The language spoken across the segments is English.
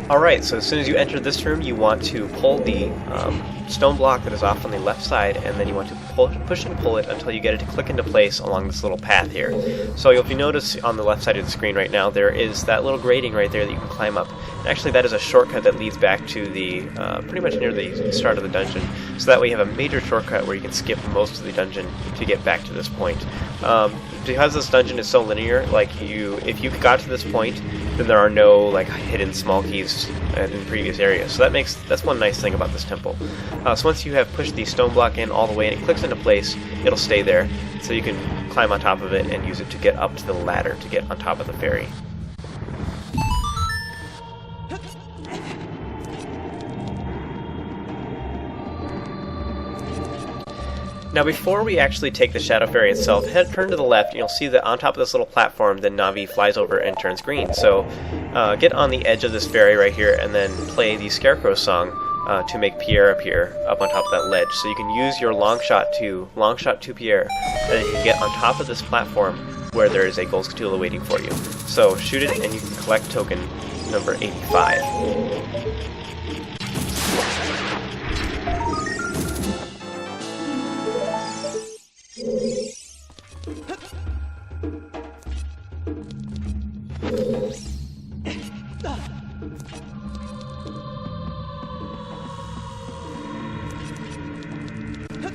Alright, so as soon as you enter this room, you want to pull the stone block that is off on the left side, and then you want to push and pull it until you get it to click into place along this little path here. So if you notice on the left side of the screen right now, there is that little grating right there that you can climb up. And actually that is a shortcut that leads back to the, pretty much near the start of the dungeon. So that way you have a major shortcut where you can skip most of the dungeon to get back to this point. Because this dungeon is so linear, like if you got to this point, then there are no like hidden small keys in previous areas. So that's one nice thing about this temple. So once you have pushed the stone block in all the way and it clicks into place, it'll stay there. So you can climb on top of it and use it to get up to the ladder to get on top of the ferry. Now before we actually take the Shadow Ferry itself, turn to the left and you'll see that on top of this little platform the Navi flies over and turns green. So get on the edge of this ferry right here and then play the Scarecrow song to make Pierre appear up on top of that ledge. So you can use your long shot to Pierre, and then you can get on top of this platform where there is a gold Skulltula waiting for you. So shoot it and you can collect token number 85.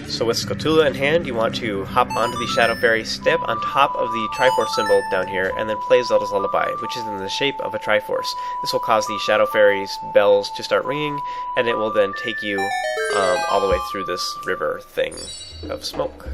So with Skulltula in hand, you want to hop onto the Shadow Ferry, step on top of the Triforce symbol down here, and then play Zelda's Lullaby, which is in the shape of a Triforce. This will cause the Shadow Ferry's bells to start ringing, and it will then take you all the way through this river thing of smoke.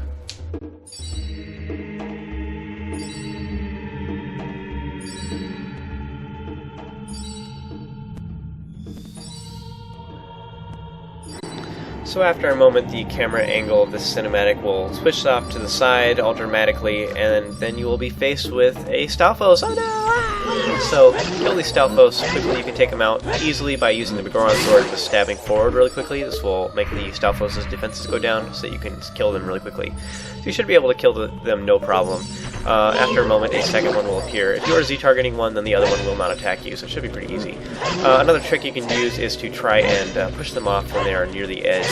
So after a moment, the camera angle of this cinematic will switch off to the side all dramatically, and then you will be faced with a Stalfos. Oh no! So kill these Stalfos quickly. You can take them out easily by using the Begoron sword and just stabbing forward really quickly. This will make the Stalfos' defenses go down so that you can kill them really quickly. So you should be able to kill them no problem. After a moment, a second one will appear. If you are Z-targeting one, then the other one will not attack you, so it should be pretty easy. Another trick you can use is to try and push them off when they are near the edge.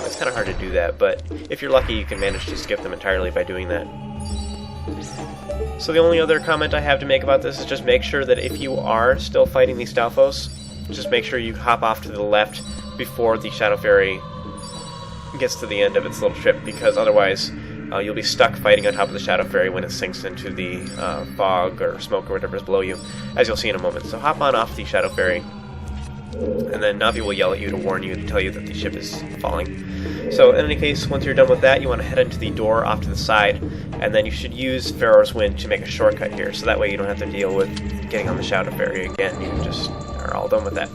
It's kind of hard to do that, but if you're lucky, you can manage to skip them entirely by doing that. So the only other comment I have to make about this is just make sure that if you are still fighting these Stalfos, just make sure you hop off to the left before the Shadow Ferry gets to the end of its little trip, because otherwise you'll be stuck fighting on top of the Shadow Ferry when it sinks into the fog or smoke or whatever is below you, as you'll see in a moment. So hop on off the Shadow Ferry, and then Navi will yell at you to warn you and tell you that the ship is falling. So in any case, once you're done with that, you want to head into the door off to the side, and then you should use Pharaoh's Wind to make a shortcut here, so that way you don't have to deal with getting on the Shadow Ferry again. You just are all done with that.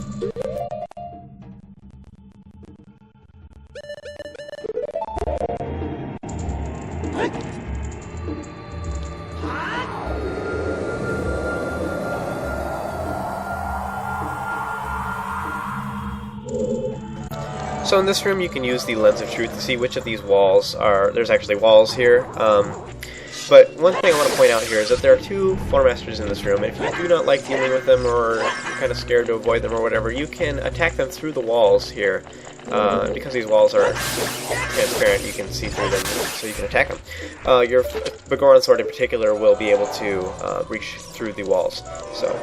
So in this room you can use the Lens of Truth to see which of these walls are... There's actually walls here, but one thing I want to point out here is that there are two Floormasters in this room, and if you do not like dealing with them or you're kind of scared to avoid them or whatever, you can attack them through the walls here. Because these walls are transparent, you can see through them, so you can attack them. Your Begoron sword in particular will be able to reach through the walls, so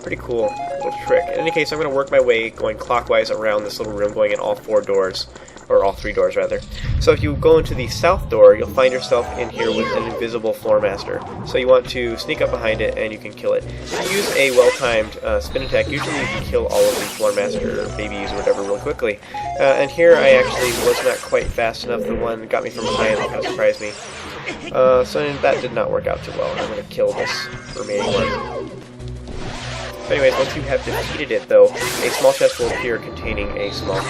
pretty cool little trick. In any case, I'm going to work my way going clockwise around this little room, going in all four doors, or all three doors rather. So if you go into the south door, you'll find yourself in here with an invisible Floormaster. So you want to sneak up behind it and you can kill it. If you use a well-timed spin attack, usually you can kill all of the Floormaster babies or whatever real quickly. And here I actually was not quite fast enough. The one that got me from behind kind of surprised me. So that did not work out too well. I'm going to kill this remaining one. So anyways, once you have defeated it though, a small chest will appear containing a small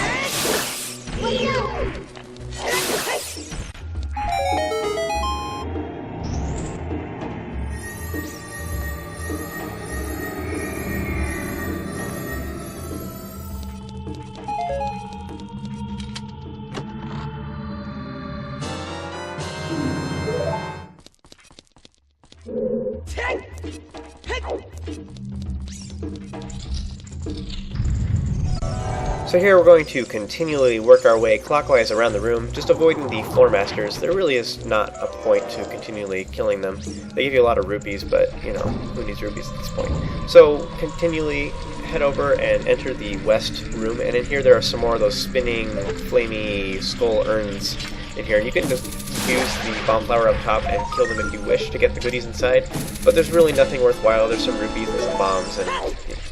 So here we're going to continually work our way clockwise around the room, just avoiding the Floormasters. There really is not a point to continually killing them. They give you a lot of rupees, but, you know, who needs rupees at this point? So continually head over and enter the west room, and in here there are some more of those spinning, flamey skull urns in here. And you can just use the bomb flower up top and kill them if you wish to get the goodies inside, but there's really nothing worthwhile. There's some rupees and some bombs, and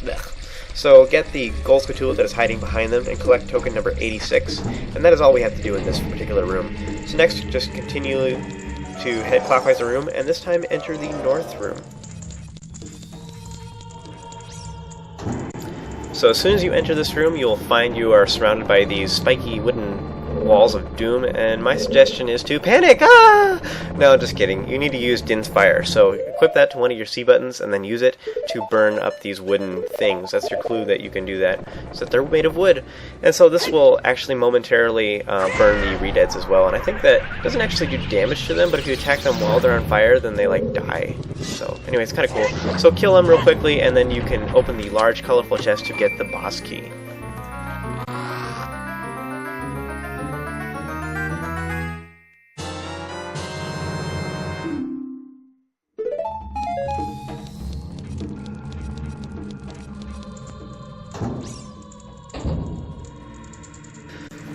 blech. So get the Skulltula that is hiding behind them and collect token number 86, and that is all we have to do in this particular room. So next, just continue to head clockwise the room, and this time enter the north room. So as soon as you enter this room, you will find you are surrounded by these spiky wooden walls of doom, and my suggestion is to panic! Ah! No, just kidding. You need to use Din's Fire, so equip that to one of your C buttons and then use it to burn up these wooden things. That's your clue that you can do that, so that they're made of wood. And so this will actually momentarily burn the Redeads as well, and I think that doesn't actually do damage to them, but if you attack them while they're on fire, then they like die. So anyway, it's kind of cool. So kill them real quickly, and then you can open the large colorful chest to get the boss key.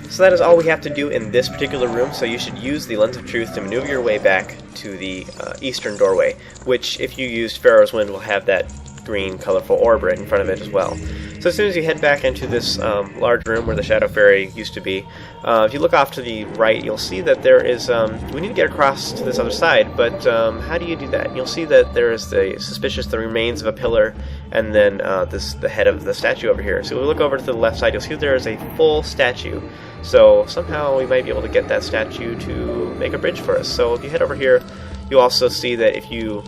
So that is all we have to do in this particular room, so you should use the Lens of Truth to maneuver your way back to the eastern doorway, which, if you used Pharaoh's Wind, will have that green colorful orb right in front of it as well. So as soon as you head back into this large room where the Shadow Ferry used to be, if you look off to the right, you'll see that there is, we need to get across to this other side, but how do you do that? You'll see that there is the remains of a pillar, and then the head of the statue over here. So we look over to the left side, you'll see there is a full statue. So somehow we might be able to get that statue to make a bridge for us. So if you head over here, you'll also see that if you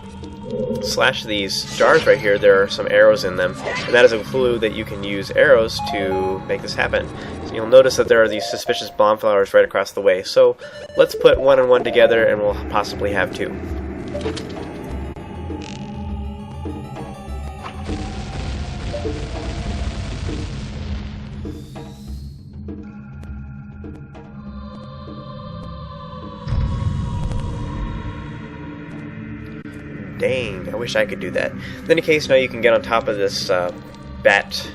slash these jars right here, there are some arrows in them, and that is a clue that you can use arrows to make this happen. So you'll notice that there are these suspicious bomb flowers right across the way. So let's put one and one together, and we'll possibly have two. Dang, I wish I could do that. In any case, now you can get on top of this bat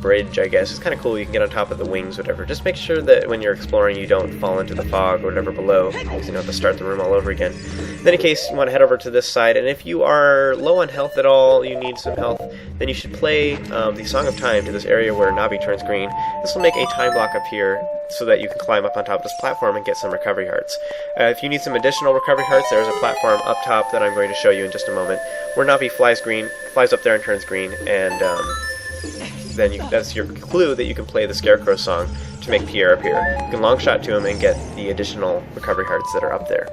bridge, I guess. It's kind of cool. You can get on top of the wings, whatever. Just make sure that when you're exploring, you don't fall into the fog or whatever below, because you don't have to start the room all over again. In any case, you want to head over to this side, and if you are low on health at all, you need some health, then you should play the Song of Time to this area where Navi turns green. This will make a time block up here so that you can climb up on top of this platform and get some recovery hearts. If you need some additional recovery hearts, there is a platform up top that I'm going to show you in just a moment, where Navi flies up there and turns green, and then that's your clue that you can play the Scarecrow song to make Pierre appear. You can long shot to him and get the additional recovery hearts that are up there.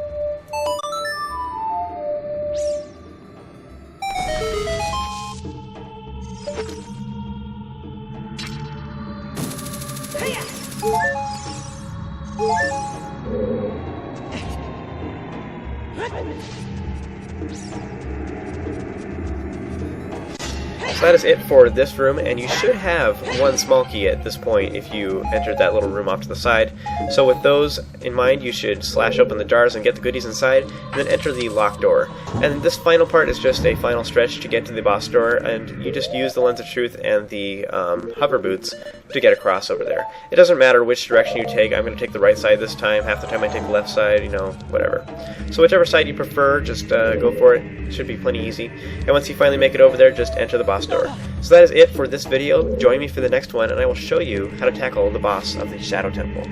So that is it for this room, and you should have one small key at this point if you entered that little room off to the side. So with those in mind, you should slash open the jars and get the goodies inside, and then enter the locked door. And this final part is just a final stretch to get to the boss door, and you just use the Lens of Truth and the hover boots to get across over there. It doesn't matter which direction you take. I'm going to take the right side this time. Half the time I take the left side, you know, whatever. So whichever side you prefer, just go for it. It should be plenty easy. And once you finally make it over there, just enter the boss door. So that is it for this video. Join me for the next one, and I will show you how to tackle the boss of the Shadow Temple.